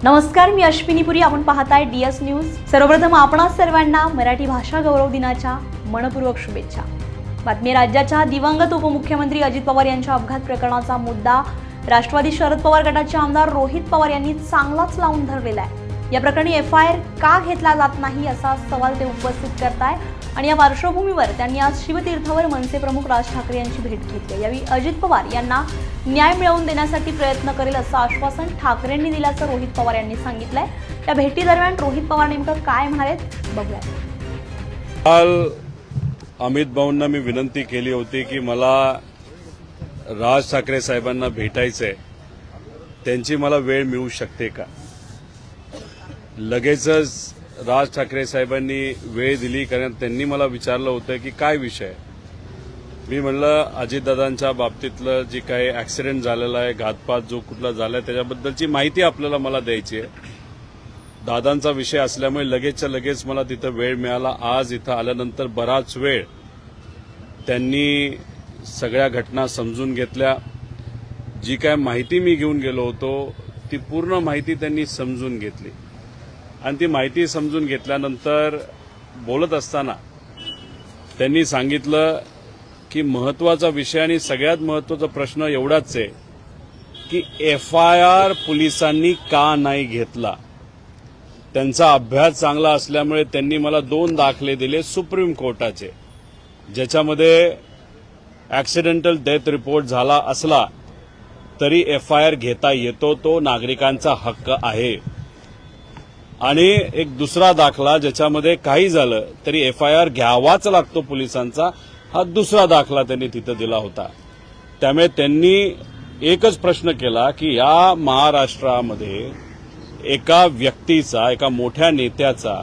नमस्कार, मी अश्विनी पुरी. आपण पाहताय DS न्यूज. सर्वप्रथम आपणा सर्वांना मराठी भाषा गौरव दिनाच्या मनपूर्वक शुभेच्छा. बातमी. राज्याच्या दिवंगत उपमुख्यमंत्री अजित पवार यांच्या अपघात प्रकरणाचा मुद्दा राष्ट्रवादी शरद पवार गटाचे आमदार रोहित पवार यांनी चांगलाच लावून धरलेला आहे. या प्रकरणी FIR का घेतला जात नाही असा सवाल ते उपस्थित करताय आणि या पार्श्वभूमीवर त्यांनी आज शिवतीर्थावर मनसे प्रमुख राज ठाकरे यांची भेट घेतली. यावेळी अजित पवार यांना न्याय मिळवून देण्यासाठी प्रयत्न करेल असं आश्वासन ठाकरेंनी दिल्याचं रोहित पवार यांनी सांगितलंय. त्या भेटीदरम्यान रोहित पवार नेमकं काय म्हणालेत बघूया. काल अमित भाऊंना मी विनंती केली होती की मला राज ठाकरे साहेबांना भेटायचंय, त्यांची मला वेळ मिळू शकते का. लगेचच राज ठाकरे साहेबांनी वेळ दिली, कारण त्यांनी मला विचारलं होतं की काय विषय. मी म्हणलं अजितदादांच्या बाबतीतलं जे काही ऍक्सिडेंट झालेला आहे, घातपात जो कुठला झाला आहे, त्याच्याबद्दलची माहिती आपल्याला मला द्यायची आहे. दादांचा विषय असल्यामुळे लगेचच्या लगेच मला तिथं वेळ मिळाला. आज इथं आल्यानंतर बराच वेळ त्यांनी सगळ्या घटना समजून घेतल्या. जी काय माहिती मी घेऊन गेलो होतो ती पूर्ण माहिती त्यांनी समजून घेतली आणि ती माहिती समजून घेतल्यानंतर बोलत असताना त्यांनी सांगितलं की महत्वाचा विषय आणि सगळ्यात महत्वाचा प्रश्न एवढाच आहे की FIR पोलिसांनी का नाही घेतला. त्यांचा अभ्यास चांगला असल्यामुळे त्यांनी मला 2 दाखले दिले सुप्रीम कोर्टाचे, ज्याच्यामध्ये ऍक्सिडेंटल डेथ रिपोर्ट झाला असला तरी FIR घेता येतो, तो नागरिकांचा हक्क आहे. आणि एक दुसरा दाखला ज्याच्यामध्ये काही झालं तरी FIR घ्यावाच लागतो पोलिसांचा, हा दुसरा दाखला त्यांनी तिथं दिला होता. त्यामुळे त्यांनी एकच प्रश्न केला की या महाराष्ट्रामध्ये एका व्यक्तीचा, एका मोठ्या नेत्याचा,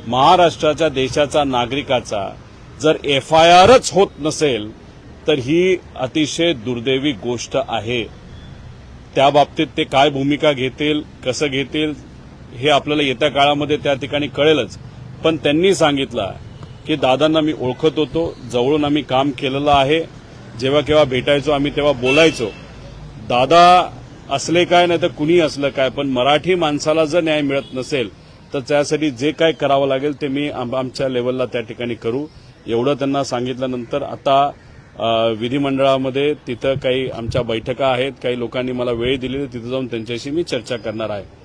महाराष्ट्राच्या देशाचा नागरिकाचा जर FIRच होत नसेल तर ही अतिशय दुर्दैवी गोष्ट आहे. त्या बाबतीत ते काय भूमिका घेतील, कसं घेतील हे आपल्याला येत्या काळामध्ये त्या ठिकाणी कळेलच. पण त्यांनी सांगितलं की दादांना मी ओळखत होतो, जवळून आम्ही काम केलेलं आहे, जेव्हा केव्हा भेटायचो आम्ही तेव्हा बोलायचो. दादा असले काय नाही तर कुणी असलं काय, पण मराठी माणसाला जर न्याय मिळत नसेल तर त्यासाठी जे काय करावं लागेल ते मी आमच्या लेवलला त्या ठिकाणी करू, एवढं त्यांना सांगितल्यानंतर आता विधिमंडळामध्ये तिथं काही आमच्या बैठका आहेत, काही लोकांनी मला वेळ दिलेली, तिथं जाऊन त्यांच्याशी मी चर्चा करणार आहे.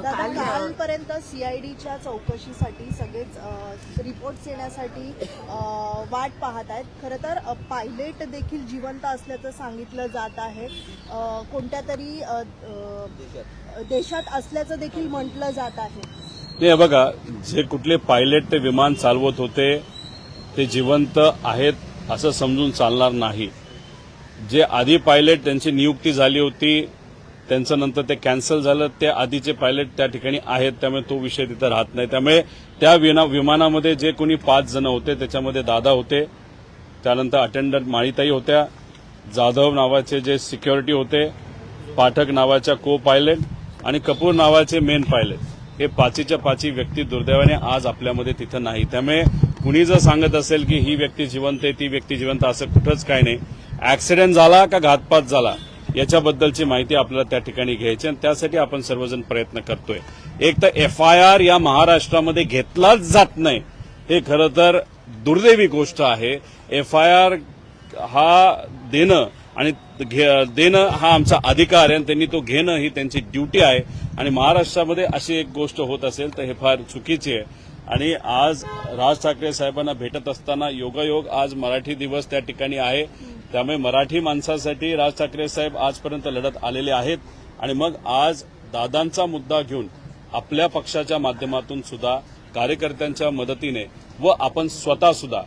कालपर्यंत CIDच्या चौकशीसाठी सगळेच रिपोर्ट्स येण्यासाठी वाट पाहत आहेत. खरं तर पायलट देखील जिवंत असल्याचं सांगितलं जात आहे. कोणत्या तरी देशात असल्याचं देखील म्हटलं जात आहे. नाही बघा, जे कुठले पायलट ते विमान चालवत होते ते जिवंत आहेत असं समजून चालणार नाही. जे आधी पायलट त्यांची नियुक्ती झाली होती त्यांचं नंतर ते कॅन्सल झालं, ते आधीचे पायलट त्या ठिकाणी आहेत, त्यामुळे तो विषय तिथं राहत नाही. त्यामुळे त्या विमानामध्ये जे कोणी 5 जण होते त्याच्यामध्ये दादा होते, त्यानंतर अटेंडंट माळीताई होत्या, जाधव नावाचे जे सिक्युरिटी होते, पाठक नावाच्या को पायलट आणि कपूर नावाचे मेन पायलट, हे 5च्या 5 व्यक्ती दुर्दैवाने आज आपल्यामध्ये तिथं नाही. त्यामुळे कुणी जर सांगत असेल की ही व्यक्ती जिवंत आहे, ती व्यक्ती जिवंत, असं कुठंच काय नाही. ऍक्सिडेंट झाला का घातपात झाला याच्याबद्दलची माहिती आपल्याला त्या ठिकाणी घ्यायची आणि त्यासाठी आपण सर्वजण प्रयत्न करतोय. एक तर FIR या महाराष्ट्रामध्ये घेतलाच जात नाही, हे खरं तर दुर्दैवी गोष्ट आहे. FIR हा देणं आणि देणं हा आमचा अधिकार आहे आणि त्यांनी तो घेणं ही त्यांची ड्युटी आहे. आणि महाराष्ट्रामध्ये अशी एक गोष्ट होत असेल तर हे फार चुकीची आहे. आणि आज राज ठाकरे साहेबांना भेटत असताना योगायोग आज मराठी दिवस त्या ठिकाणी आहे, त्यामुळे मराठी माणसासाठी राज ठाकरे साहेब आजपर्यंत लढत आलेले आहेत. आणि मग आज दादांचा मुद्दा घेऊन आपल्या पक्षाच्या माध्यमातून सुद्धा, कार्यकर्त्यांच्या मदतीने व आपण स्वतः सुद्धा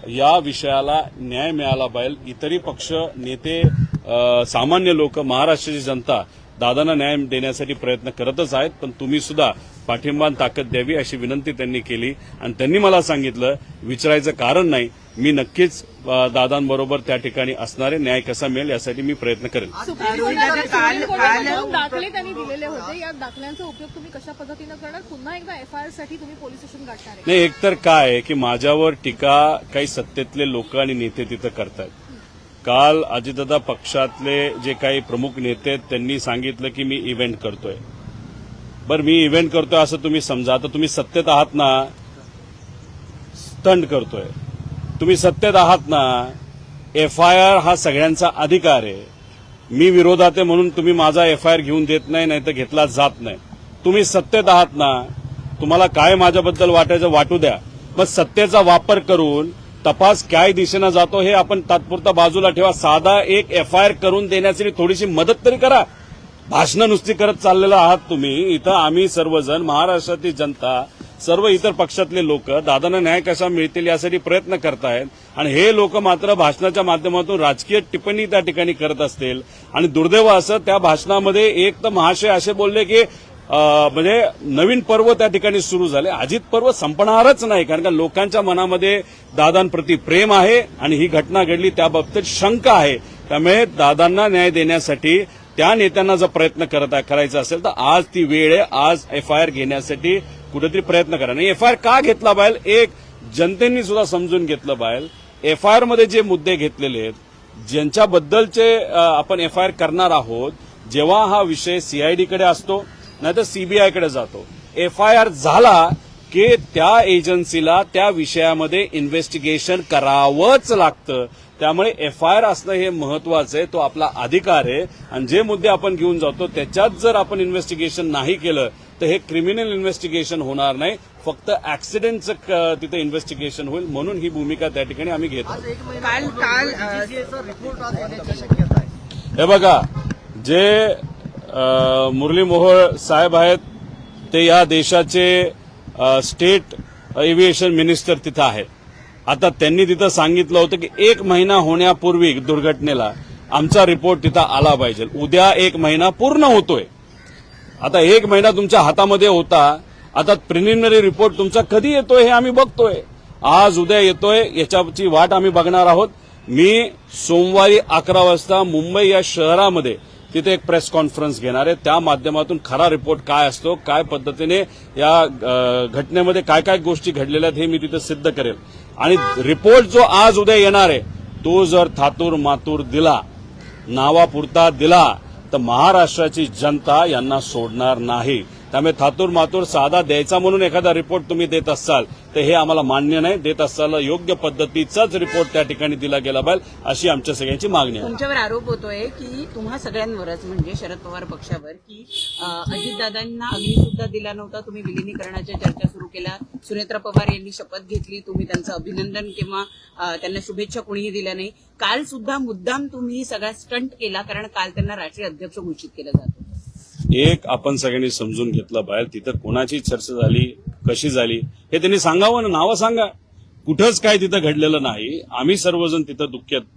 या विषयाला न्याय मिळाला पाहिजे. इतरही पक्ष, नेते, सामान्य लोक, महाराष्ट्राची जनता दादांना न्याय देण्यासाठी प्रयत्न करतच आहेत, पण तुम्ही सुद्धा पाठिंबा ताकद द्यावी अशी विनंती त्यांनी केली. आणि त्यांनी मला सांगितलं, विचारायचं कारण नाही, मी नक्कीच दादांबरोबर त्या ठिकाणी असणारे, न्याय कसा मिळेल यासाठी मी प्रयत्न करेन. दाखले त्यांनी दिलेले होते, या दाखल्यांचा उपयोग तुम्ही कशा पद्धतीनं करणार? पुन्हा एकदा FIR साठी तुम्ही पोलीस स्टेशन गाठणार आहे? नाही, एकतर काय आहे की माझ्यावर टीका काही सत्तेतले लोक आणि नेते तिथं करतात. काल अजितदादा पक्षातले जे काही प्रमुख नेते आहेत त्यांनी सांगितलं की मी इव्हेंट करतोय. बरं मी इव्हेंट करतोय असं तुम्ही समजा, तर तुम्ही सत्तेत आहात ना, स्टंट करतोय तुम्ही सत्तेत आहात ना, FIR हा सगळ्यांचा अधिकार आहे. मी विरोधात आहे म्हणून तुम्ही माझा FIR घेऊन देत नाही तर घेतला जात नाही. तुम्ही सत्तेत आहात ना, तुम्हाला काय माझ्याबद्दल वाटायचं वाटू द्या, मग सत्तेचा वापर करून तपास काय दिशेनं जातो हे आपण तात्पुरता बाजूला ठेवा. साधा एक FIR करून देण्यासाठी थोडीशी मदत तरी करा. भाषणं नुसती करत चाललेलं आहात तुम्ही. इथं आम्ही सर्वजण, महाराष्ट्रातील जनता, सर्व इतर पक्षातले लोक दादांना न्याय कसा मिळतील यासाठी प्रयत्न करतायत, आणि हे लोक मात्र भाषणाच्या माध्यमातून राजकीय टिप्पणी त्या ठिकाणी करत असतील. आणि दुर्दैव असं त्या भाषणामध्ये एक तर महाशय असे बोलले की म्हणजे नवीन पर्व त्या ठिकाणी सुरू झाले. अजित पर्व संपणारच नाही, कारण का लोकांच्या मनामध्ये दादांप्रती प्रेम आहे आणि ही घटना घडली त्याबाबतीत शंका आहे. त्यामुळे दादांना न्याय देण्यासाठी त्या नेत्यांना जर प्रयत्न करायचा असेल तर आज ती वेळ आहे. आज FIR घेण्यासाठी कुठेतरी प्रयत्न करा. नाही FIR का घेतला पाहिजे, एक जनतेने सुद्धा समजून घेतलं पाहिजे. FIR मध्ये जे मुद्दे घेतलेले आहेत, ज्यांच्याबद्दलचे आपण FIR करणार आहोत, जेव्हा हा विषय CID कडे असतो नाहीतर CBI कडे जातो, FIR झाला की त्या एजन्सीला त्या विषयामध्ये इन्व्हेस्टिगेशन करावंच लागतं. त्यामुळे FIR असणं हे महत्वाचं आहे, तो आपला अधिकार आहे. आणि जे मुद्दे आपण घेऊन जातो त्याच्यात जर आपण इन्व्हेस्टिगेशन नाही केलं तर हे क्रिमिनल इन्व्हेस्टिगेशन होणार नाही, फक्त ऍक्सिडेंटचं तिथे इन्व्हेस्टिगेशन होईल. म्हणून ही भूमिका त्या ठिकाणी आम्ही घेतो. हे बघा, जे मुरली मोहोळ साहेब आहेत ते या देशाचे स्टेट एव्हिएशन मिनिस्टर तिथं आहेत. आता त्यांनी तिथं सांगितलं होतं की 1 महिना होण्यापूर्वी दुर्घटनेला आमचा रिपोर्ट तिथं आला पाहिजे. उद्या 1 महिना पूर्ण होतोय. आता 1 महिना तुमच्या हातामध्ये होता, आता प्रिलिमिनरी रिपोर्ट तुमचा कधी येतोय हे आम्ही बघतोय. आज उद्या येतोय, याच्याची वाट आम्ही बघणार आहोत. मी सोमवारी 11 वाजता मुंबई या शहरामध्ये तिथे एक प्रेस कॉन्फरन्स घेणार आहे. त्या माध्यमातून खरा रिपोर्ट काय असतो, काय पद्धतीने या घटनेमध्ये काय काय गोष्टी घडलेल्या आहेत हे मी तिथे सिद्ध करेल. आणि रिपोर्ट जो आज उद्या येणार आहे तो जर थातूर मातूर दिला, नावापुरता दिला, तर महाराष्ट्राची जनता यांना सोडणार नाही. त्यामुळे थातूर मातूर साधा द्यायचा म्हणून एखादा रिपोर्ट तुम्ही देत असाल तर हे आम्हाला मान्य नाही. देत असताना योग्य पद्धतीचाच रिपोर्ट त्या ठिकाणी दिला गेला पाहिजे, अशी आमच्या सगळ्यांची मागणी आहे. तुमच्यावर आरोप होतोय की तुम्हा सगळ्यांवरच, म्हणजे शरद पवार पक्षावर, की अजितदादांना अग्नी सुद्धा दिला नव्हता, तुम्ही विलिनीकरणाच्या चर्चा सुरू केल्या, सुनेत्रा पवार यांनी शपथ घेतली, तुम्ही त्यांचं अभिनंदन किंवा त्यांना शुभेच्छा कोणीही दिल्या नाही. काल सुद्धा मुद्दाम तुम्ही सगळा स्टंट केला, कारण काल त्यांना राष्ट्रीय अध्यक्ष घोषित केलं जातं. एक आपण सगळ्यांनी समजून घेतलं पाहिजे, तिथं कोणाची चर्चा झाली, कशी झाली हे त्यांनी सांगावं ना, नावं सांगा. कुठंच काय तिथं घडलेलं नाही. आम्ही सर्वजण तिथं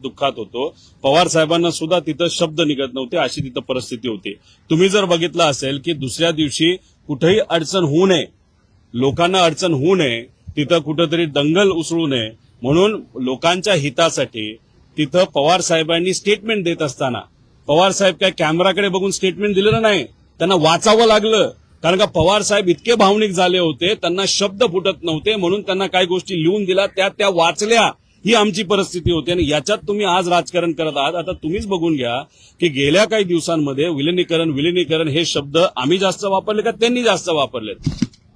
दुःखात होतो. पवार साहेबांना सुद्धा तिथं शब्द निघत नव्हते, अशी तिथं परिस्थिती होती. तुम्ही जर बघितलं असेल की दुसऱ्या दिवशी कुठेही अडचण होऊ नये, लोकांना अडचण होऊ नये, तिथं कुठंतरी दंगल उसळू नये म्हणून लोकांच्या हितासाठी तिथं पवार साहेबांनी स्टेटमेंट देत असताना पवार साहेब काय कॅमेराकडे बघून स्टेटमेंट दिलेलं नाही, त्यांना वाचावं लागलं. कारण का पवार साहेब इतके भावनिक झाले होते, त्यांना शब्द फुटत नव्हते, म्हणून त्यांना काही गोष्टी लिहून दिल्या, त्या वाचल्या. ही आमची परिस्थिती होती. आणि याच्यात तुम्ही आज राजकारण करत आहात. आता तुम्हीच बघून घ्या की गेल्या काही दिवसांमध्ये विलिनीकरण हे शब्द आम्ही जास्त वापरले का त्यांनी जास्त वापरलेत.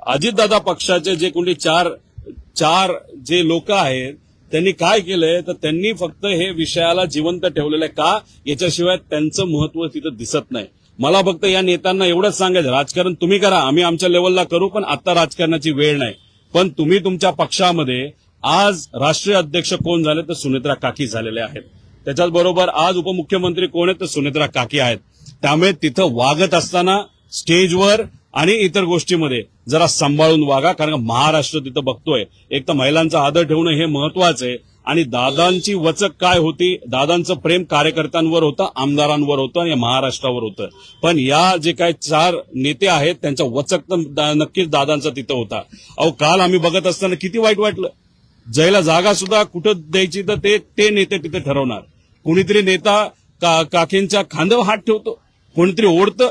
अजितदादा पक्षाचे जे कोणी चार जे लोक आहेत त्यांनी काय केलंय, तर त्यांनी फक्त हे विषयाला जिवंत ठेवलेलं आहे. का, याच्याशिवाय त्यांचं महत्व तिथं दिसत नाही. मला फक्त या नेत्यांना एवढंच सांगायचं, राजकारण तुम्ही करा, आम्ही आमच्या लेवलला करू, पण आता राजकारणाची वेळ नाही. पण तुम्ही तुमच्या पक्षामध्ये आज राष्ट्रीय अध्यक्ष कोण झाले, तर सुनेत्रा काकी झालेले आहेत. त्याच्याच बरोबर आज उपमुख्यमंत्री कोण आहेत, तर सुनेत्रा काकी आहेत. त्यामुळे तिथं वागत असताना स्टेजवर आणि इतर गोष्टीमध्ये जरा सांभाळून वागा, कारण महाराष्ट्र तिथं बघतोय. एक तर महिलांचा आदर ठेवणं हे महत्वाचं आहे. आणि दादांची वचक काय होती, दादांचं प्रेम कार्यकर्त्यांवर होतं, आमदारांवर होतं आणि महाराष्ट्रावर होतं. पण या जे काही 4 नेते आहेत त्यांचा वचक तर नक्कीच दादांचा तिथं होता. अहो काल आम्ही बघत असताना किती वाईट वाटलं. जायला जागा सुद्धा कुठं द्यायची तर ते नेते तिथे ठरवणार. कोणीतरी नेता काकींच्या खांद्यावर हात ठेवतो, कोणीतरी ओढतं,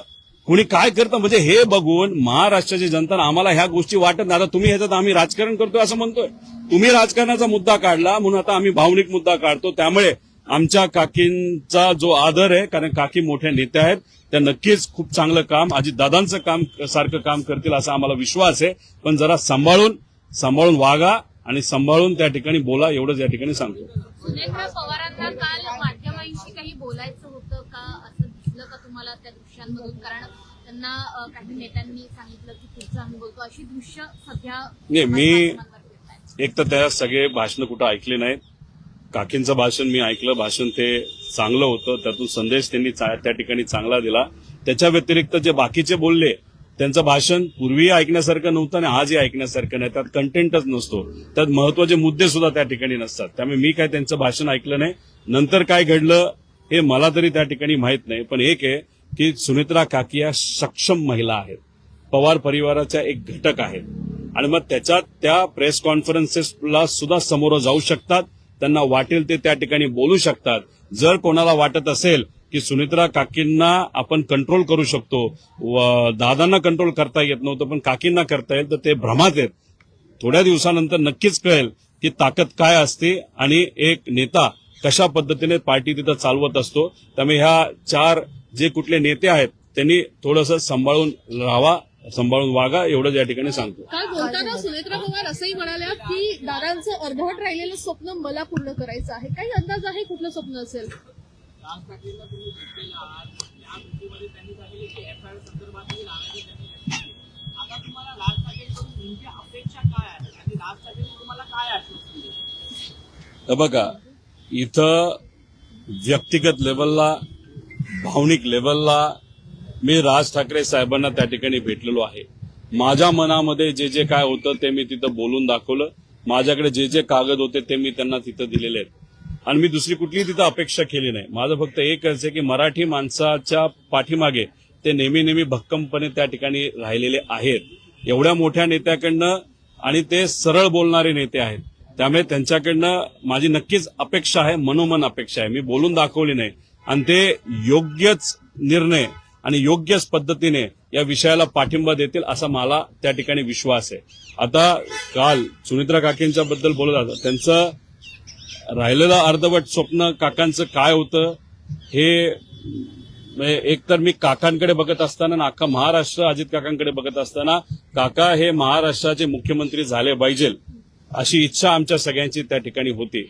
कोणी काय करतं. म्हणजे हे बघून महाराष्ट्राची जनता आम्हाला ह्या गोष्टी वाटत नाही. आता तुम्ही ह्याच्यात आम्ही राजकारण करतोय असं म्हणतोय, तुम्ही राजकारणाचा मुद्दा काढला म्हणून आता आम्ही भावनिक मुद्दा काढतो. त्यामुळे आमच्या काकींचा जो आदर आहे, कारण काकी मोठ्या नेत्या आहेत, त्या नक्कीच खूप चांगलं काम अजितदादांचं काम सारखं काम करतील असा आम्हाला विश्वास आहे. पण जरा सांभाळून वागा आणि सांभाळून त्या ठिकाणी बोला, एवढंच या ठिकाणी सांगतो. सुनेत्रा पवारांना काल माध्यमांशी काही बोलायचं होतं का, असं दिसलं का तुम्हाला त्या दृश्यांमधून? कारण त्यांना काही नेत्यांनी सांगितलं की पुढचं आम्ही बोलतो, अशी दृश्य सध्या नाही, मी माध्यमांवर फिरत आहेत. एक तर त्या सगळे भाषण कुठं ऐकले नाहीत. काकींचं भाषण मी ऐकलं, भाषण ते चांगलं होतं, त्यातून संदेश त्यांनी त्या ठिकाणी चांगला दिला. त्याच्या व्यतिरिक्त जे बाकीचे बोलले त्यांचं भाषण पूर्वी ऐकण्यासारखं नव्हतं आणि आजही ऐकण्यासारखं नाही. त्यात कंटेंटच नसतो, त्यात महत्वाचे मुद्दे सुद्धा त्या ठिकाणी नसतात. त्यामुळे मी काय त्यांचं भाषण ऐकलं नाही. नंतर काय घडलं हे मला तरी त्या ठिकाणी माहित नाही. पण एक आहे की सुनेत्रा काकी या सक्षम महिला आहेत, पवार परिवाराच्या एक घटक आहेत आणि मग त्याच्यात त्या प्रेस कॉन्फरन्सेसला सुद्धा समोर जाऊ शकतात. त्यांना वाटेल ते त्या ठिकाणी बोलू शकतात. जर कोणाला वाटत असेल की सुनेत्रा काकींना आपण कंट्रोल करू शकतो, दादांना कंट्रोल करता येत नव्हतं पण काकींना करता येईल, तर ते भ्रमात आहेत. थोड्या दिवसानंतर नक्कीच कळेल की ताकद काय असते आणि एक नेता कशा पद्धतीने पार्टी तिथं चालवत असतो. त्यामुळे ह्या 4 जे कुठले नेते आहेत त्यांनी थोडंसं सांभाळून राहावा, सांभाळून वागा, एवढंच या ठिकाणी सांगतो. काल बोलताना सुनेत्रा पवार असंही म्हणाल्या की दादांचं अर्धवट राहिलेलं स्वप्न मला पूर्ण करायचं आहे. काही अंदाज आहे कुठलं स्वप्न असेल? बघा, इथं व्यक्तिगत लेवलला, भावनिक लेवलला मी राज ठाकरे साहेबांना त्या ठिकाणी भेटलेलो आहे. माझ्या मनामध्ये जे जे काय होतं ते मी तिथं बोलून दाखवलं. माझ्याकडे जे जे कागद होते ते मी त्यांना तिथं दिलेले आहेत आणि मी दुसरी कुठलीही तिथं अपेक्षा केली नाही. माझं फक्त एकच आहे की मराठी माणसाच्या पाठीमागे ते नेहमी भक्कमपणे त्या ठिकाणी राहिलेले आहेत. एवढ्या मोठ्या नेत्याकडनं, आणि ते सरळ बोलणारे नेते आहेत, त्यामुळे त्यांच्याकडनं माझी नक्कीच अपेक्षा आहे, मनोमन अपेक्षा आहे. मी बोलून दाखवली नाही आणि ते योग्यच निर्णय आणि योग्यच पद्धतीने या विषयाला पाठिंबा देतील असा मला त्या ठिकाणी विश्वास आहे. आता काल सुनेत्रा काकींच्या बद्दल बोलत होता, त्यांचं राहिलेलं अर्धवट स्वप्न काकांचं काय होतं हे एकतर मी काकांकडे बघत असताना आणि अख्खा महाराष्ट्र अजित काकांकडे बघत असताना, काका हे महाराष्ट्राचे मुख्यमंत्री झाले पाहिजे अशी इच्छा आमच्या सगळ्यांची त्या ठिकाणी होती.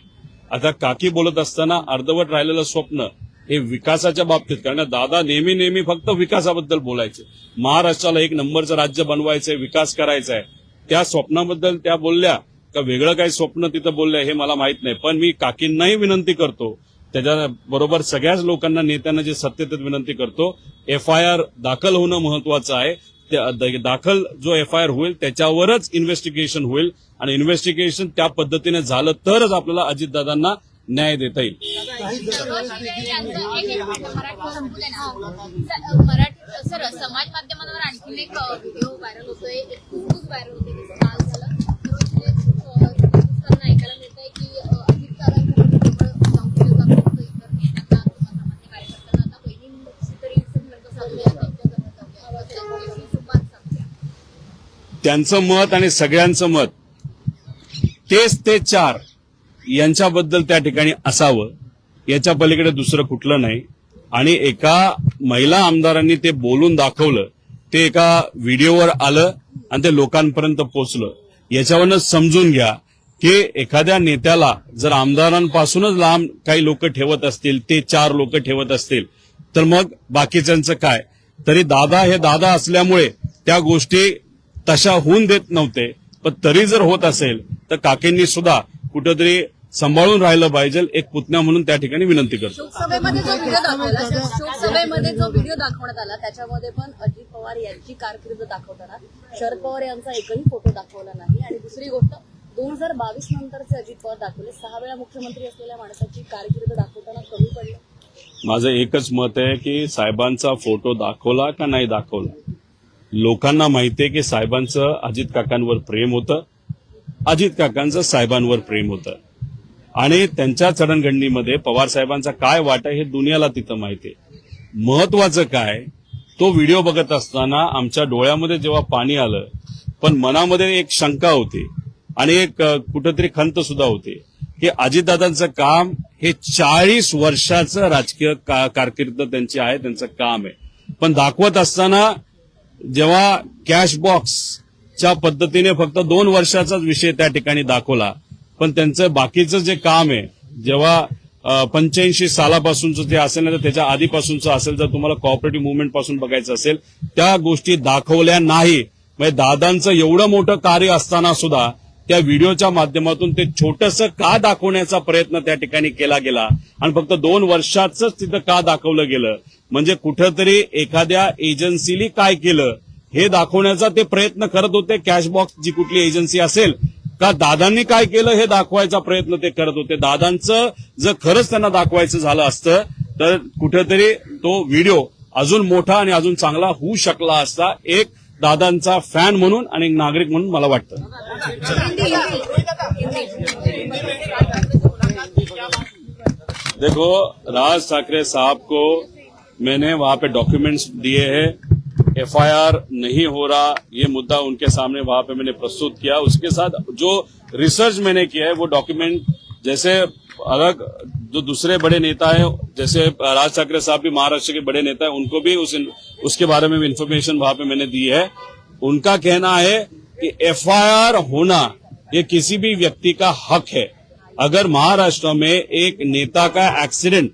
आता काकी बोलत असताना अर्धवट राहिलेलं स्वप्न हे विकासाच्या बाबतीत, कारण दादा नेहमी फक्त विकासाबद्दल बोलायचे. महाराष्ट्राला एक नंबरचं राज्य बनवायचंय, विकास करायचा आहे, त्या स्वप्नाबद्दल त्या बोलल्या का वेगळं काही स्वप्न तिथं बोललंय हे मला माहित नाही. पण मी काकींनाही विनंती करतो, त्याच्याबरोबर सगळ्याच लोकांना, नेत्यांना जे सत्यतेत विनंती करतो, FIR दाखल होणं महत्वाचं आहे. दाखल जो FIR होईल त्याच्यावरच इन्व्हेस्टिगेशन होईल आणि इन्व्हेस्टिगेशन त्या पद्धतीने झालं तरच आपल्याला अजितदादांना न्याय देता येईल. सर, समाज माध्यमांवर आणखी एक व्हिडिओ व्हायरल होतोय, एक खूपच व्हायरल होते, काल झालं तर ऐकायला मिळतंय की अजितदादांकडे इतर नेत्यांना सामान्य कार्यकर्त्यांना आता बहिणींशी तरी संपर्क साधूया, त्यांच्याशी संवाद साधूया. त्यांचं मत आणि सगळ्यांचं मत तेच ते 4 यांच्याबद्दल त्या ठिकाणी असावं, याच्या पलीकडे दुसरं कुठलं नाही. आणि एका महिला आमदारांनी ते बोलून दाखवलं, ते एका व्हिडिओवर आलं आणि ते लोकांपर्यंत पोहोचलं. याच्यावरनं समजून घ्या की एखाद्या नेत्याला जर आमदारांपासूनच लांब काही लोक ठेवत असतील, ते 4 लोक ठेवत असतील, तर मग बाकीच्यांचं काय? तरी दादा हे दादा असल्यामुळे त्या गोष्टी तशा होऊन देत नव्हते. पण तरी जर होत असेल तर काकींनी सुद्धा कुठेतरी सांभाळून राहिलं पाहिजे, एक पुतण्या म्हणून त्या ठिकाणी विनंती करतो. शोकसभेमध्ये जो व्हिडिओ दाखवण्यात आला त्याच्यामध्ये पण अजित पवार यांची कारकीर्द दाखवताना शरद पवार यांचा एकही फोटो दाखवला नाही. आणि दुसरी गोष्ट, 2022 नंतरचे अजित पवार दाखवले, 6 वेळा मुख्यमंत्री असलेल्या माणसाची कारकीर्द दाखवताना कमी पडलं. माझं एकच मत आहे की साहेबांचा फोटो दाखवला का नाही दाखवला, लोकांना माहितीये की साहेबांचं अजित काकांवर प्रेम होतं, अजित काकांचं साहेबांवर प्रेम होतं आणि त्यांच्या जडणघडणीमध्ये पवार साहेबांचा काय वाटा हे दुनियाला तिथं माहितीये. महत्वाचं काय, तो व्हिडिओ बघत असताना आमच्या डोळ्यामध्ये जेव्हा पाणी आलं, पण मनामध्ये एक शंका होती आणि एक कुठेतरी खंत सुद्धा होती की अजितदादांचं काम हे 40 वर्षाचं राजकीय कारकीर्द त्यांची आहे, त्यांचं काम आहे. पण दाखवत असताना जेव्हा कॅश बॉक्सच्या पद्धतीने फक्त 2 वर्षाचाच विषय त्या ठिकाणी दाखवला, पण त्यांचं बाकीचं जे काम आहे जेव्हा 85 सालापासूनचं जे असेल ना तर त्याच्या आधीपासूनचं असेल, जर तुम्हाला कोऑपरेटिव्ह मुवमेंट पासून बघायचं असेल त्या गोष्टी दाखवल्या नाही. म्हणजे दादांचं एवढं मोठं कार्य असताना सुद्धा त्या व्हिडिओच्या माध्यमातून ते छोटंसं का दाखवण्याचा प्रयत्न त्या ठिकाणी केला गेला आणि फक्त 2 वर्षाच तिथं का दाखवलं गेलं, म्हणजे कुठंतरी एखाद्या एजन्सीनी काय केलं हे दाखवण्याचा ते प्रयत्न करत होते. कॅश बॉक्स जी कुठली एजन्सी असेल का दादांनी काय केलं हे दाखवायचा प्रयत्न ते करत होते. दादांचं जर खरंच त्यांना दाखवायचं झालं असतं तर कुठेतरी तो व्हिडिओ अजून मोठा आणि अजून चांगला होऊ शकला असता, एक दादांचा फॅन म्हणून आणि एक नागरिक म्हणून मला वाटतं. देखो, राज ठाकरे साहब को मैंने वहां पे डॉक्यूमेंट्स दिए हैं, एफआईआर नहीं हो रहा ये मुद्दा उनके सामने वहां पे मैंने प्रस्तुत किया. उसके साथ जो रिसर्च मैंने किया है वो डॉक्यूमेंट, जैसे अलग जो दूसरे बड़े नेता हैं जैसे राज ठाकरे साहब भी महाराष्ट्र के बड़े नेता हैं, उनको भी उसके बारे में इन्फॉर्मेशन वहां पे मैंने दी है. उनका कहना है कि एफआईआर होना ये किसी भी व्यक्ति का हक है. अगर महाराष्ट्र में एक नेता का एक्सीडेंट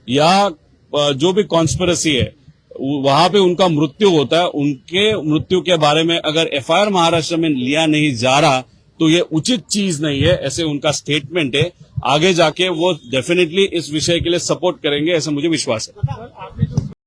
या जो भी कॉन्स्पिरेसी है वहां पे उनका मृत्यु होता है, उनके मृत्यु के बारे में अगर एफआईआर महाराष्ट्र में लिया नहीं जा रहा तो ये उचित चीज नहीं है, ऐसे उनका स्टेटमेंट है. आगे जाके वो डेफिनेटली इस विषय के लिए सपोर्ट करेंगे, ऐसा मुझे विश्वास है.